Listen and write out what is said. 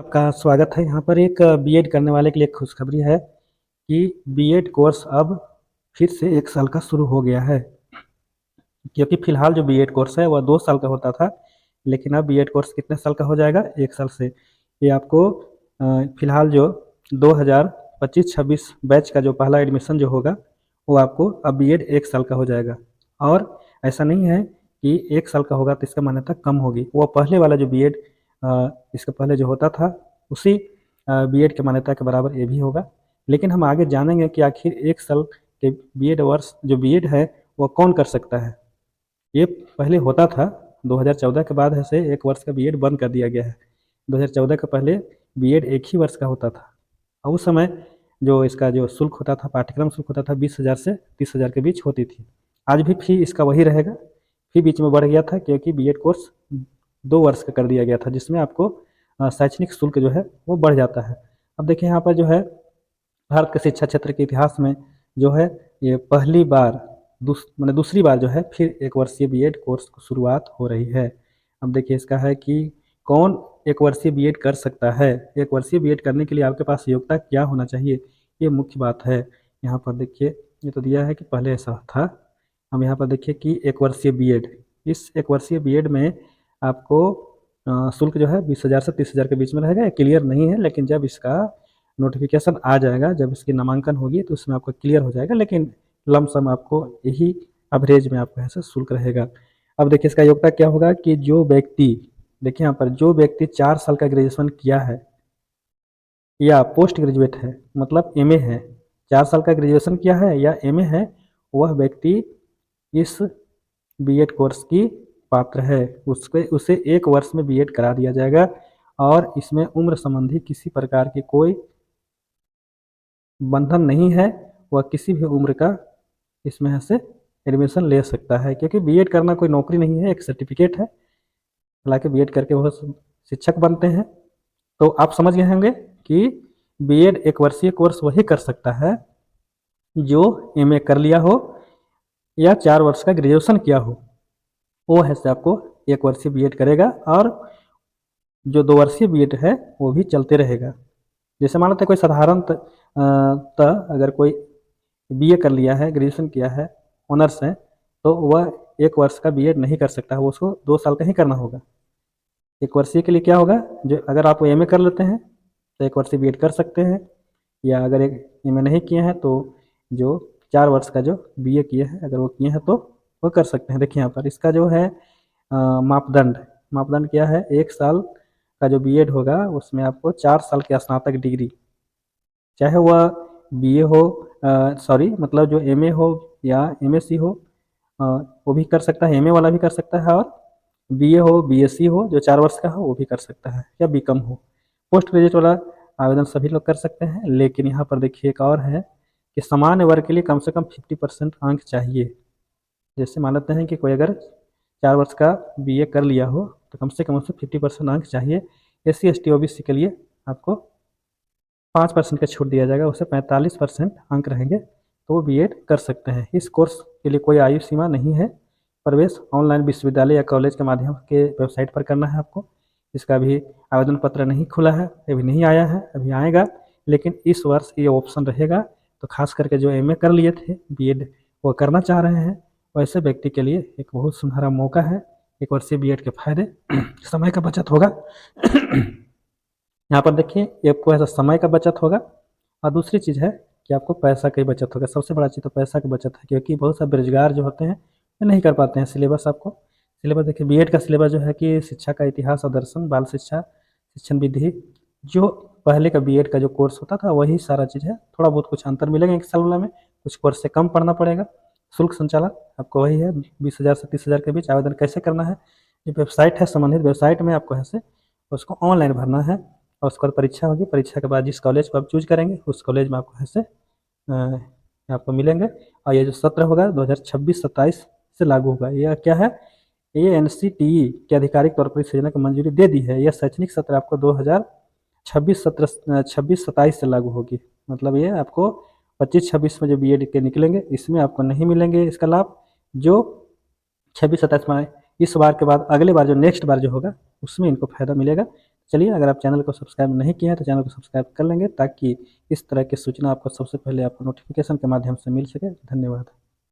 आपका स्वागत है। यहाँ पर एक बीएड करने वाले के लिए खुशखबरी है कि बीएड कोर्स अब फिर से 1 साल का शुरू हो गया है। क्योंकि फ़िलहाल जो बीएड कोर्स है वह 2 साल का होता था, लेकिन अब बीएड कोर्स कितने साल का हो जाएगा? 1 साल से। ये आपको फ़िलहाल जो 2025-26 बैच का जो पहला एडमिशन जो होगा, वो आपको अब बीएड 1 साल का हो जाएगा। और ऐसा नहीं है कि 1 साल का होगा तो इसका मान्यता कम होगी। वो पहले वाला जो बीएड इसके पहले जो होता था, उसी बीएड की मान्यता के बराबर ये भी होगा। लेकिन हम आगे जानेंगे कि आखिर 1 साल के बीएड वर्ष जो बीएड है, वो कौन कर सकता है? ये पहले होता था, 2014 के बाद से 1 वर्ष का बीएड बंद कर दिया गया है। 2014 के पहले बीएड 1 ही वर्ष का होता था और उस समय जो इसका जो शुल्क होता था, पाठ्यक्रम शुल्क होता था, 20,000 से 30,000 के बीच होती थी। आज भी फ़ी इसका वही रहेगा। फ़ी बीच में बढ़ गया था क्योंकि बीएड कोर्स 2 वर्ष का कर दिया गया था, जिसमें आपको शैक्षणिक शुल्क जो है वो बढ़ जाता है। अब देखिए यहाँ पर जो है भारत के शिक्षा क्षेत्र के इतिहास में जो है ये पहली बार माने दूसरी बार जो है फिर 1 वर्षीय बीएड कोर्स की शुरुआत हो रही है। अब देखिए इसका है कि कौन 1 वर्षीय बीएड कर सकता है? 1 वर्षीय बीएड करने के लिए आपके पास योग्यता क्या होना चाहिए? ये मुख्य बात है। यहाँ पर देखिए ये तो दिया है कि पहले ऐसा था। अब यहाँ पर देखिए कि 1 वर्षीय बीएड, इस 1 वर्षीय बीएड में आपको शुल्क जो है 20,000 से 30,000 के बीच में रहेगा। ये क्लियर नहीं है, लेकिन जब इसका नोटिफिकेशन आ जाएगा, जब इसकी नामांकन होगी तो उसमें आपको क्लियर हो जाएगा, लेकिन लमसम आपको यही एवरेज में आपको ऐसा शुल्क रहेगा। अब देखिए इसका योग्यता क्या होगा कि जो व्यक्ति, देखिए यहाँ पर जो व्यक्ति 4 साल का ग्रेजुएशन किया है या पोस्ट ग्रेजुएट है, मतलब एमए है, 4 साल का ग्रेजुएशन किया है या एमए है, वह व्यक्ति इस बीएड कोर्स की पात्र है। उसे 1 वर्ष में बीएड करा दिया जाएगा और इसमें उम्र संबंधी किसी प्रकार की कोई बंधन नहीं है। वह किसी भी उम्र का इसमें से एडमिशन ले सकता है, क्योंकि बीएड करना कोई नौकरी नहीं है, एक सर्टिफिकेट है। हालांकि बीएड करके वह शिक्षक बनते हैं। तो आप समझ गए होंगे कि बीएड 1 वर्षीय कोर्स वही कर सकता है जो एमए कर लिया हो या 4 वर्ष का ग्रेजुएशन किया हो। वो है से आपको 1 वर्षीय बीएड करेगा और जो 2 वर्षीय बीएड है वो भी चलते रहेगा। जैसे मान लेते कोई अगर कोई बीए कर लिया है, ग्रेजुएशन किया है, ऑनर्स है, तो वह 1 वर्ष का बीएड नहीं कर सकता है, वो उसको 2 साल का ही करना होगा। 1 वर्षीय के लिए क्या होगा, जो अगर आप एमए कर लेते हैं तो 1 वर्षीय बीएड कर सकते हैं, या अगर एमए नहीं किए हैं तो जो 4 वर्ष का जो बीए किए हैं, अगर वो किए हैं तो वो कर सकते हैं। देखिए यहाँ पर इसका जो है मापदंड क्या है, 1 साल का जो बीएड होगा उसमें आपको 4 साल की स्नातक डिग्री, चाहे वह बीए हो, मतलब जो एमए हो या एमएससी हो, वो भी कर सकता है, एमए वाला भी कर सकता है, और बीए हो, बीएससी हो जो 4 वर्ष का हो वो भी कर सकता है, या बीकॉम हो। पोस्ट ग्रेजुएट वाला आवेदन सभी लोग कर सकते हैं, लेकिन यहाँ पर देखिए एक और है कि सामान्य वर्ग के लिए कम से कम 50% अंक चाहिए। जैसे मान लेते हैं कि कोई अगर 4 वर्ष का बीए कर लिया हो तो कम से कम उससे 50% अंक चाहिए। SC ST OBC के लिए आपको 5% का छूट दिया जाएगा, उससे 45% अंक रहेंगे तो वो बीएड कर सकते हैं। इस कोर्स के लिए कोई आयु सीमा नहीं है। प्रवेश ऑनलाइन विश्वविद्यालय या कॉलेज के माध्यम के वेबसाइट पर करना है आपको। इसका भी आवेदन पत्र नहीं खुला है, अभी नहीं आया है, अभी आएगा, लेकिन इस वर्ष ये ऑप्शन रहेगा। तो खास करके जो एमए कर लिए थे, बीएड वो करना चाह रहे हैं, वैसे व्यक्ति के लिए एक बहुत सुनहरा मौका है। 1 वर्षीय बीएड के फायदे, समय का बचत होगा। यहाँ पर देखिए ये आपको ऐसा समय का बचत होगा, और दूसरी चीज़ है कि आपको पैसा की बचत होगा। सबसे बड़ा चीज़ तो पैसा की बचत है, क्योंकि बहुत सारे बेरोजगार जो होते हैं ये नहीं कर पाते हैं सिलेबस। सिलेबस देखिए बीएड का सिलेबस जो है कि शिक्षा का इतिहास और दर्शन, बाल शिक्षा, शिक्षण विधि, जो पहले का बीएड का जो कोर्स होता था वही सारा चीज़ है। थोड़ा बहुत कुछ अंतर मिलेगा 1 साल वाला में, कुछ कोर्स से कम पढ़ना पड़ेगा। शुल्क संचालन आपको वही है, 20,000 से 30,000 के बीच। आवेदन कैसे करना है, ये वेबसाइट है, संबंधित वेबसाइट में आपको ऐसे उसको ऑनलाइन भरना है, और उसके बाद परीक्षा होगी। परीक्षा के बाद जिस कॉलेज को आप चूज करेंगे उस कॉलेज में आपको ऐसे आपको मिलेंगे। और ये जो सत्र होगा 2026-27 से लागू होगा। यह क्या है, ये NCTE के आधिकारिक तौर पर इस योजना को मंजूरी दे दी है। यह शैक्षणिक सत्र आपको 2026-27 से लागू होगी। मतलब ये आपको 25-26 में जो बीएड के निकलेंगे इसमें आपको नहीं मिलेंगे इसका लाभ। जो 26-27 में इस बार के बाद अगले बार जो नेक्स्ट बार जो होगा उसमें इनको फायदा मिलेगा। चलिए, अगर आप चैनल को सब्सक्राइब नहीं किए हैं तो चैनल को सब्सक्राइब कर लेंगे, ताकि इस तरह की सूचना आपको सबसे पहले आपको नोटिफिकेशन के माध्यम से मिल सके। धन्यवाद।